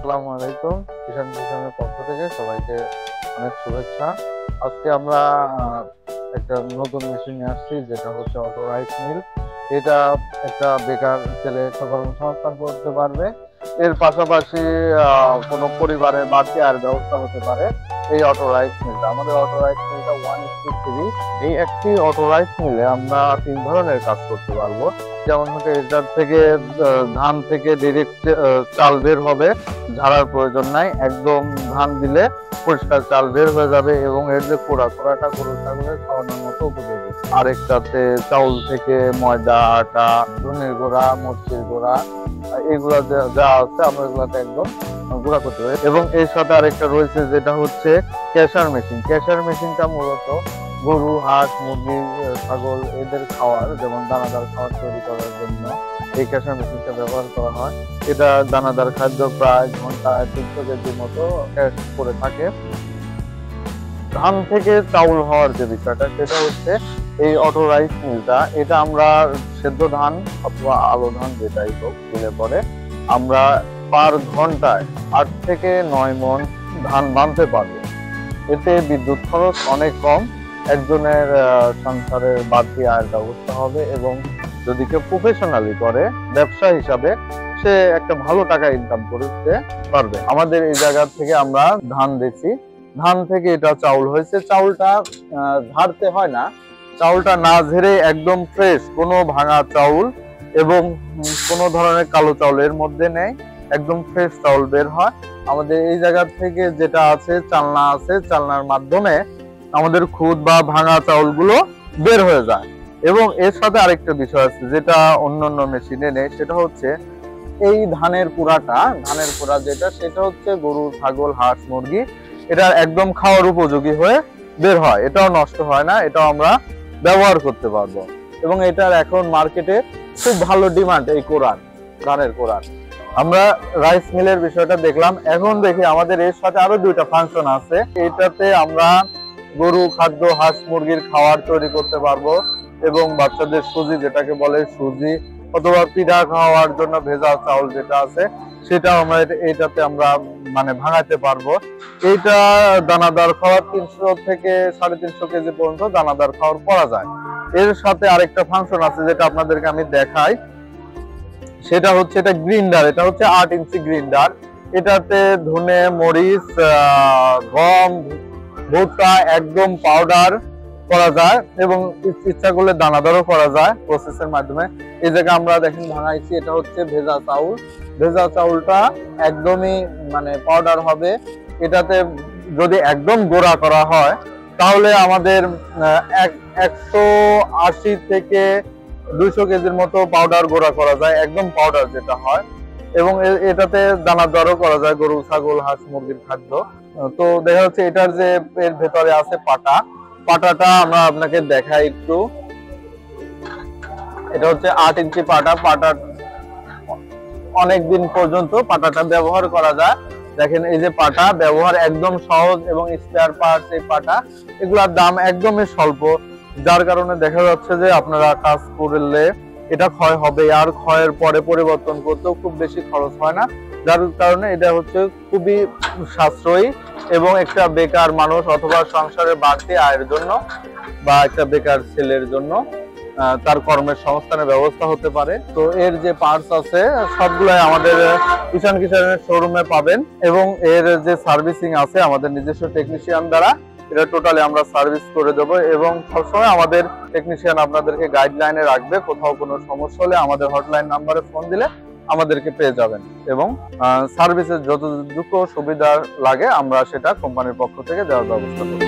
আসসালামু আলাইকুম। কিষান কিষানের পক্ষ থেকে সবাইকে অনেক শুভেচ্ছা। আজকে আমরা একটা নতুন মেশিন নিয়ে আসছি, যেটা হচ্ছে অটো রাইস মিল। এটা একটা বেকার ছেলে কর্মসংস্থান করতে পারবে। এর পাশাপাশি কোনো পরিবারের বাড়তি আয়ের ব্যবস্থা হতে পারে এই অটো রাইস মিলটা। আমাদের অটো রাইস মিলটা 1:3। এই একটি অটো রাইস মিলে আমরা 3 ধরনের কাজ করতে পারবো। যেমন হচ্ছে এটার থেকে ধান থেকে ডিরেক্ট চাল বের হবে, ঝাড়ার প্রয়োজন নাই। একদম ধান দিলে পরিষ্কার চাল বের হয়ে যাবে এবং এর যে কোড়াটা গরু ছাগলের খাওয়ানোর মতো উপযোগী। আরেকটাতে চাউল থেকে ময়দা, আটা, ধনের গুঁড়া, মরিচের গুঁড়া, এগুলা যা আছে আমরা এগুলাতে একদম গুঁড়া করতে পারি। এবং এর সাথে আরেকটা রয়েছে, যেটা হচ্ছে ক্যাশার মেশিন। ক্যাশার মেশিনটা মূলত গরু, হাঁস, মুরগি, ছাগল এদের খাওয়ার, যেমন দানাদার খাবার তৈরি করার জন্য এই ক্যাশার মেশিনটা ব্যবহার করা হয়। এটা দানাদার খাদ্য প্রায় ঘন্টায় 300 কেজির মতো ক্যাশ করে থাকে। ধান থেকে চাউল হওয়ার যে বিষয়টা, সেটা হচ্ছে এই অটো রাইস মিলটা। এটা আমরা সেদ্ধ ধান অথবা আলো ধান যেটাই হোক দিলে পরে আমরা পার ঘন্টায় 8 থেকে 9 মণ ধান বানতে পারবো। এতে বিদ্যুৎ খরচ অনেক কম, একজনের সংসারের বাড়তি আয়ের ব্যবস্থা হবে এবং যদি কেউ প্রফেশনালি করে ব্যবসা হিসাবে, সে একটা ভালো টাকা ইনকাম করতে পারবে। আমাদের এই জায়গা থেকে আমরা ধান দিচ্ছি, ধান থেকে এটা চাউল হয়েছে। চাউলটা ঝাড়তে হয় না, চাউলটা না ঝেড়ে একদম ফ্রেশ, কোনো ভাঙা চাউল এবং কোনো ধরনের কালো চাউলের মধ্যে নেই, একদম ফ্রেশ চাউল বের হয়। আমাদের এই জায়গা থেকে যেটা আছে, চালনা আছে, চালনার মাধ্যমে আমাদের খুদ বা ভাঙা চাউলগুলো বের হয়ে যায়। এবং এর সাথে আরেকটা বিষয় আছে যেটা অন্যান্য মেশিনে নেই, সেটা হচ্ছে এই ধানের কুড়া যেটা, সেটা হচ্ছে গরু, ছাগল, হাঁস, মুরগি এটা একদম খাওয়ার উপযোগী হয়ে বের হয়। এটাও নষ্ট হয় না, এটাও আমরা ব্যবহার করতে পারবো। এবং এটার এখন মার্কেটে খুব ভালো ডিমান্ড এই ধানের কুড়ার। আমরা রাইস মিলের বিষয়টা দেখলাম, এখন দেখি আমাদের এর সাথে আরো 2টা ফাংশন আছে। এটাতে আমরা গরু খাদ্য, হাঁস মুরগির খাবার তৈরি করতে পারবো এবং বাচ্চাদের সুজি, যেটাকে বলে সুজি, অথবা পিঠা খাওয়ার জন্য ভেজা চাউল যেটা আছে, সেটাও আমরা এটাতে আমরা ভাঙাতে পারবো। এইটা দানাদার খাওয়ার 300 থেকে 350 কেজি পর্যন্ত দানাদার খাওয়ার করা যায়। এর সাথে আরেকটা ফাংশন আছে যেটা আপনাদেরকে আমি দেখাই, সেটা হচ্ছে এটা গ্রিন্ডার। এটা হচ্ছে 8 ইঞ্চি গ্রিন্ডার। এটাতে ধনে, মরিচ, গম, ভুট্টা একদম পাউডার করা যায় এবং ইচ্ছা করলে দানাদারও করা যায় প্রসেসের মাধ্যমে। এই জায়গায় আমরা দেখেন ভাঙাইছি, এটা হচ্ছে ভেজা চাউল। ভেজা চাউলটা একদমই পাউডার হবে। এটাতে যদি একদম গুঁড়া করা হয় তাহলে আমাদের 180 থেকে 200 কেজির মতো পাউডার গুঁড়া করা যায়, একদম পাউডার যেটা হয়। এবং এটাতে দানাদারও করা যায় গরু, ছাগল, হাঁস মুরগির খাদ্য। তো দেখা যাচ্ছে এটার যে এর ভেতরে আছে পাটাটা আমরা আপনাকে দেখাই একটু। এটা হচ্ছে 8 ইঞ্চি পাটা অনেকদিন পর্যন্ত পাটাটা ব্যবহার করা যায়। দেখেন এই যে পাটা ব্যবহার একদম সহজ এবং স্পেয়ার পার্টস এই পাটা, এগুলোর দাম একদমই স্বল্প, যার কারণে দেখা যাচ্ছে যে আপনারা কাজ করলে এটা ক্ষয় হবে, আর ক্ষয়ের পরে পরিবর্তন করতেও খুব বেশি খরচ হয় না, যার কারণে এটা হচ্ছে খুবই সাশ্রয়ী এবং একটা বেকার মানুষ অথবা সংসারের বাড়তি আয়ের জন্য বা একটা বেকার ছেলের জন্য তার কর্মের সংস্থানের ব্যবস্থা হতে পারে। তো এর যে পার্টস আছে সবগুলাই আমাদের কিষান কিষানের শোরুমে পাবেন এবং এর যে সার্ভিসিং আছে আমাদের নিজস্ব টেকনিশিয়ান দ্বারা, এটা টোটালি আমরা সার্ভিস করে দেব এবং সবসময় আমাদের টেকনিশিয়ান আপনাদেরকে গাইডলাইনে রাখবে। কোথাও কোনো সমস্যা হলে আমাদের হটলাইন নাম্বারে ফোন দিলে আমাদেরকে পেয়ে যাবেন এবং সার্ভিসের যতটুকু সুবিধা লাগে আমরা সেটা কোম্পানির পক্ষ থেকে দেওয়ার ব্যবস্থা করব।